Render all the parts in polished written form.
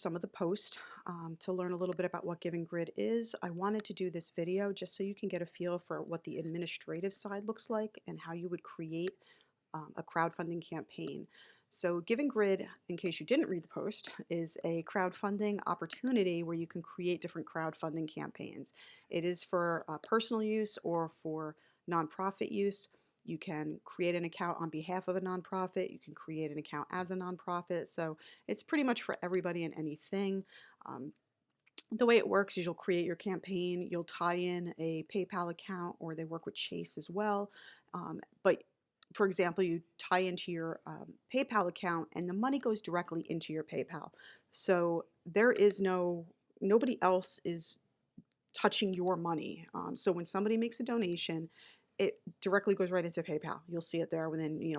some of the post to learn a little bit about what GivingGrid is. I wanted to do this video just so you can get a feel for what the administrative side looks like and how you would create a crowdfunding campaign. So GivingGrid, in case you didn't read the post, is a crowdfunding opportunity where you can create different crowdfunding campaigns. It is for personal use or for nonprofit use. You can create an account on behalf of a nonprofit. You can create an account as a nonprofit. So it's pretty much for everybody and anything. Um, the way it works is you'll create your campaign, you'll tie in a PayPal account, or they work with Chase as well. But for example, you tie into your PayPal account and the money goes directly into your PayPal. So there is nobody else is touching your money. So when somebody makes a donation, it directly goes right into PayPal. You'll see it there within,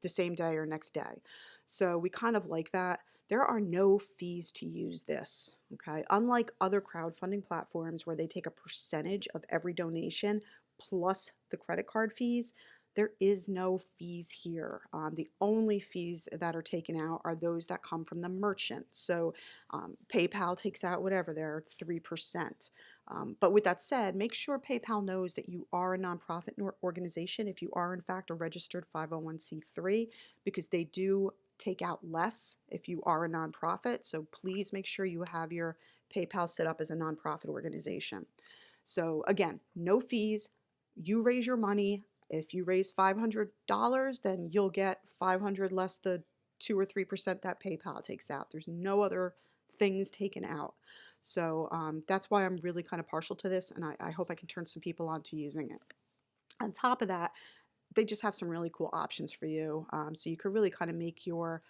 the same day or next day. So we kind of like that. There are no fees to use this, okay? Unlike other crowdfunding platforms where they take a percentage of every donation plus the credit card fees, there is no fees here. The only fees that are taken out are those that come from the merchant. So PayPal takes out whatever, they're 3%. But with that said, make sure PayPal knows that you are a nonprofit organization if you are in fact a registered 501c3, because they do take out less if you are a nonprofit. So please make sure you have your PayPal set up as a nonprofit organization. So again, no fees. You raise your money. If you raise $500, then you'll get 500 less the 2 or 3% that PayPal takes out. There's no other things taken out. So that's why I'm really kind of partial to this, and I hope I can turn some people on to using it. On top of that, they just have some really cool options for you. So you could really kind of make your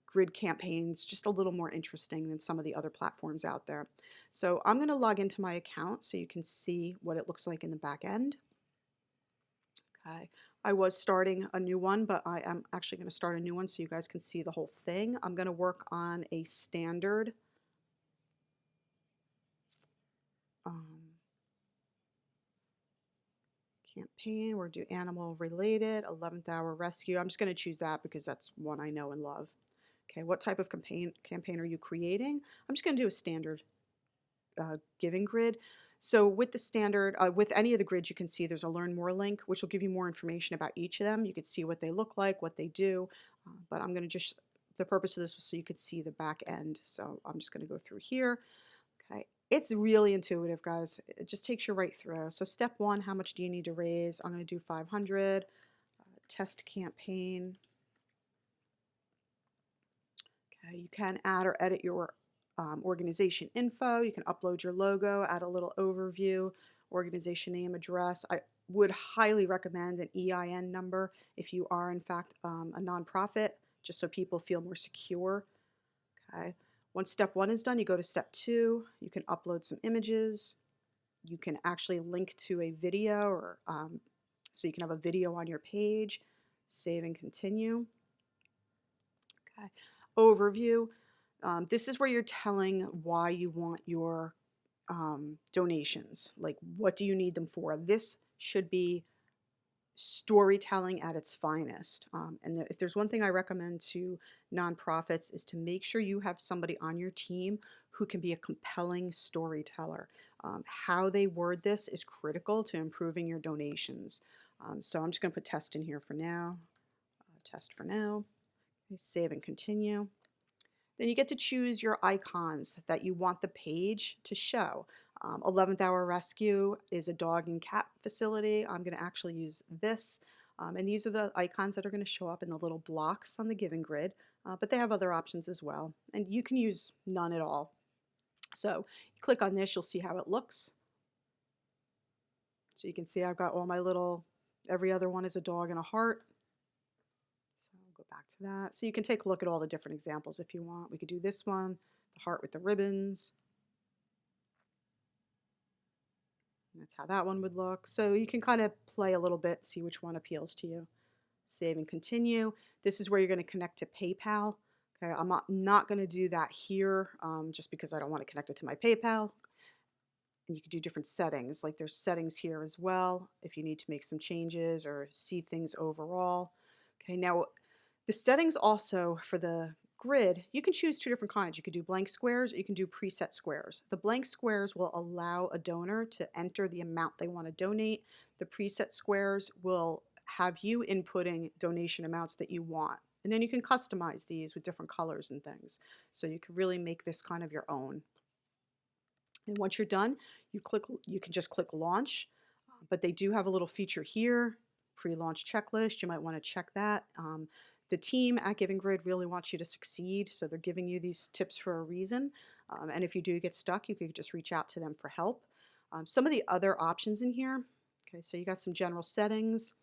grid campaigns just a little more interesting than some of the other platforms out there. So I'm going to log into my account so you can see what it looks like in the back end. Okay. I was starting a new one, but I am actually going to start a new one so you guys can see the whole thing. I'm going to work on a standard campaign. We're do animal related, 11th hour rescue. I'm just going to choose that because that's one I know and love. Okay, what type of campaign are you creating? I'm just going to do a standard GivingGrid. So with the standard, with any of the grids, you can see there's a Learn More link, which will give you more information about each of them. You could see what they look like, what they do, but I'm going to just, the purpose of this was so you could see the back end. So I'm just going to go through here. Okay, it's really intuitive, guys. It just takes you right through. So step one, how much do you need to raise? I'm going to do 500. Test campaign. Okay, you can add or edit your organization info. You can upload your logo, add a little overview, organization name, address. I would highly recommend an EIN number if you are in fact a nonprofit, just so people feel more secure. Okay. Once step one is done, you go to step two. You can upload some images. You can actually link to a video, or so you can have a video on your page. Save and continue. Okay. Overview. This is where you're telling why you want your donations. Like, what do you need them for? This should be storytelling at its finest. And if there's one thing I recommend to nonprofits is to make sure you have somebody on your team who can be a compelling storyteller. How they word this is critical to improving your donations. So I'm just going to put test in here for now. Test for now. Save and continue. Then you get to choose your icons that you want the page to show. 11th Hour Rescue is a dog and cat facility. I'm going to actually use this. And these are the icons that are going to show up in the little blocks on the GivingGrid, but they have other options as well. And you can use none at all. So you click on this, you'll see how it looks. So you can see I've got all my little, every other one is a dog and a heart. So I'll go back to that. So you can take a look at all the different examples if you want. We could do this one, the heart with the ribbons. That's how that one would look. So you can kind of play a little bit, see which one appeals to you. Save and continue. This is where you're going to connect to PayPal. Okay, I'm not going to do that here just because I don't want to connect it to my PayPal. And you can do different settings. Like there's settings here as well if you need to make some changes or see things overall. Okay, now the settings also for the grid, you can choose two different kinds. You could do blank squares or you can do preset squares. The blank squares will allow a donor to enter the amount they want to donate. The preset squares will have you inputting donation amounts that you want. And then you can customize these with different colors and things. So you can really make this kind of your own. And once you're done, you can just click launch, but they do have a little feature here, pre-launch checklist. You might want to check that. The team at GivingGrid really wants you to succeed, so they're giving you these tips for a reason. And if you do get stuck, you could just reach out to them for help. Some of the other options in here, okay, so you got some general settings.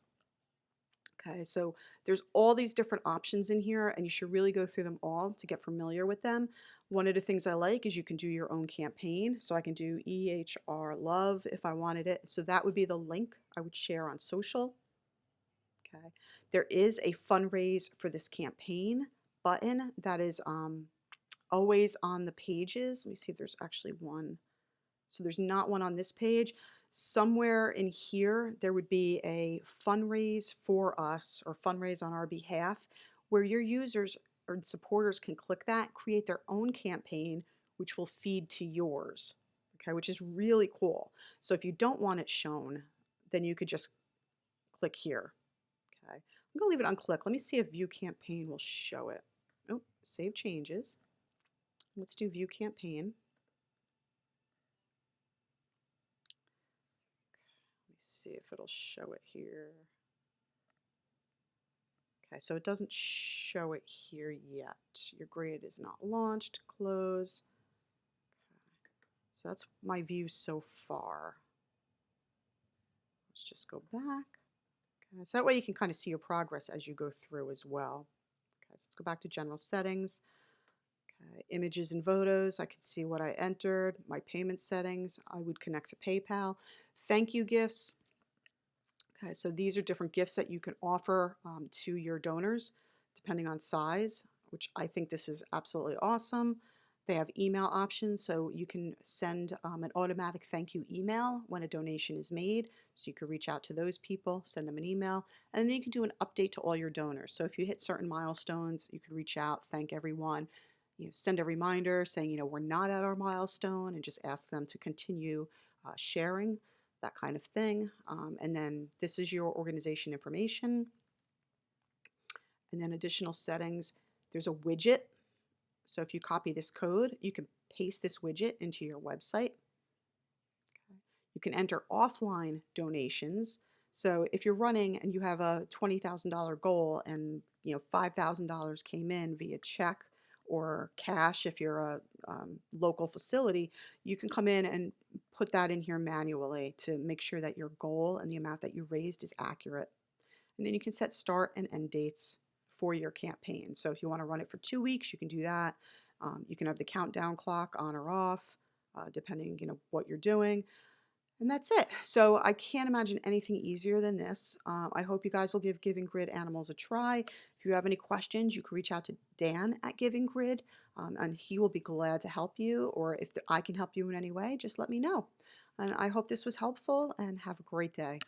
Okay, so there's all these different options in here, and you should really go through them all to get familiar with them. One of the things I like is you can do your own campaign. So I can do EHR Love if I wanted it. So that would be the link I would share on social. Okay, there is a fundraise for this campaign button that is always on the pages. Let me see if there's actually one. So there's not one on this page. Somewhere in here, there would be a fundraise for us or fundraise on our behalf where your users or supporters can click that, create their own campaign, which will feed to yours, okay, which is really cool. So if you don't want it shown, then you could just click here. Okay, I'm gonna leave it unclicked. Let me see if view campaign will show it. Oh, save changes. Let's do view campaign. Let me see if it'll show it here. Okay, so it doesn't show it here yet. Your grid is not launched. Close. Okay. So that's my view so far. Let's just go back. Okay, so that way you can kind of see your progress as you go through as well. Okay, so let's go back to general settings. Okay, images and photos, I can see what I entered. My payment settings, I would connect to PayPal. Thank you gifts. Okay, so these are different gifts that you can offer to your donors depending on size, which I think this is absolutely awesome. They have email options, so you can send an automatic thank you email when a donation is made. So you can reach out to those people, send them an email, and then you can do an update to all your donors. So if you hit certain milestones, you can reach out, thank everyone, send a reminder saying, we're not at our milestone, and just ask them to continue sharing, that kind of thing. And then this is your organization information. And then additional settings, there's a widget. So if you copy this code, you can paste this widget into your website. Okay. You can enter offline donations. So if you're running and you have a $20,000 goal and $5,000 came in via check or cash, if you're a local facility, you can come in and put that in here manually to make sure that your goal and the amount that you raised is accurate. And then you can set start and end dates for your campaign. So if you want to run it for 2 weeks, you can do that. You can have the countdown clock on or off, depending what you're doing. And that's it. So I can't imagine anything easier than this. I hope you guys will give GivingGrid Animals a try. If you have any questions, you can reach out to Dan at GivingGrid, and he will be glad to help you. Or if I can help you in any way, just let me know. And I hope this was helpful, and have a great day.